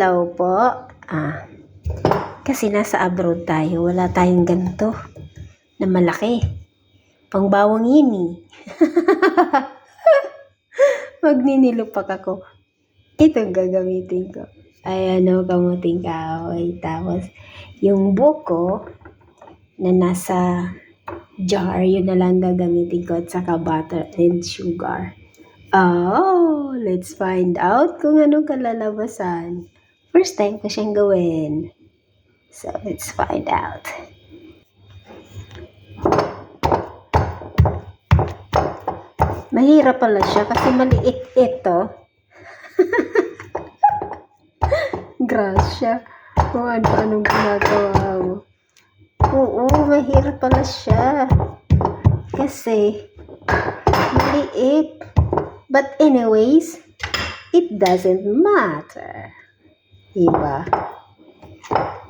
Hello po. Kasi nasa abroad tayo, wala tayong ganito na malaki. Pangbawang ini. Magninilupak ako. Itong gagamitin ko. Ay kamuting kahoy. Tapos, yung buko na nasa jar, yun na lang gagamitin ko at saka butter and sugar. Oh, let's find out kung anong kalalabasan. First time ko siyang gawin. So, let's find out. Mahirap pala siya kasi maliit ito. Grasya. Kung ano-anong ginagawa mo. Oo, mahirap pala siya. Kasi, maliit. But anyways, it doesn't matter. Diba?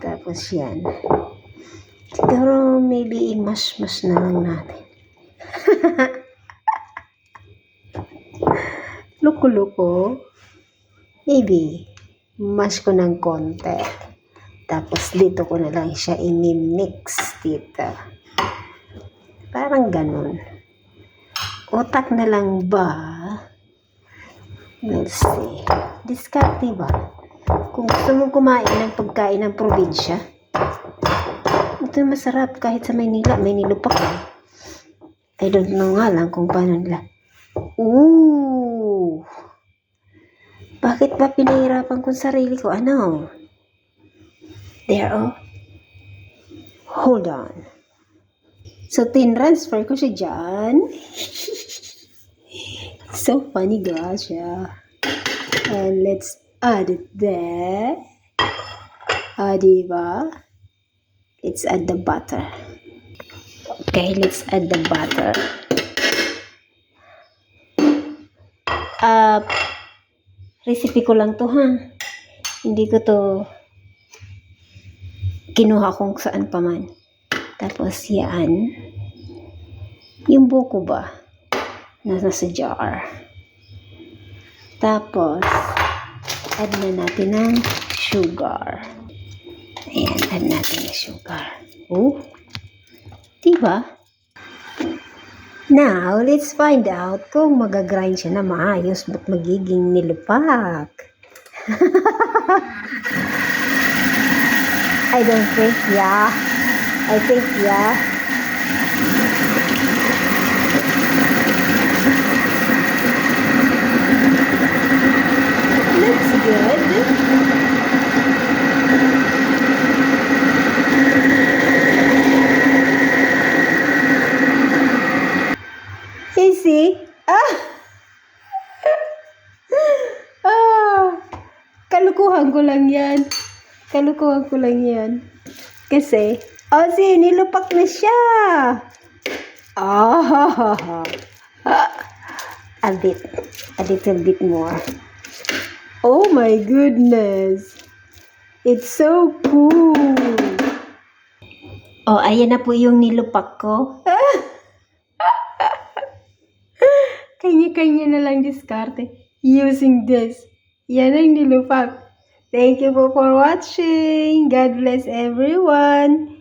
Tapos yan. Siguro maybe i-mash-mash na lang natin. Luko-luko. Maybe, mash ko ng konti. Tapos dito ko na lang siya i-mix dito. Parang ganun. Utak na lang ba? Let's see. Diskarte ba? Kung gusto mong kumain ng pagkain ng probinsya, ito masarap kahit sa Maynila. May nilupak eh. I don't know nga lang kung paano nila. Ooh! Bakit ba pinahirapan kong sarili ko? Ano? There, oh. Hold on. So, tinransfer ko siya dyan. So funny, Gracia. And let's add it there. Diba? Let's add the butter. Okay, let's add the butter. Recipe ko lang to, ha? Hindi ko to kinuha kung saan pa man. Tapos yan. Yung buko ba? Nasa jar. Tapos, add na natin ng sugar. Ayan, add natin ng sugar. Oh, diba? Now, let's find out kung magagrind siya na maayos ba't magiging nilupak. I don't think, yeah. I think, yeah. Looks good. You see? Kalukuhan ko lang yan. Kalukuhan ko lang yan. Kasi, see, nilupak na siya. A little bit more. Oh my goodness. It's so cool. Oh, ayan na po yung nilupak ko. Kanya-kanya na lang diskarte. Using this. Yan ang nilupak. Thank you for watching. God bless everyone.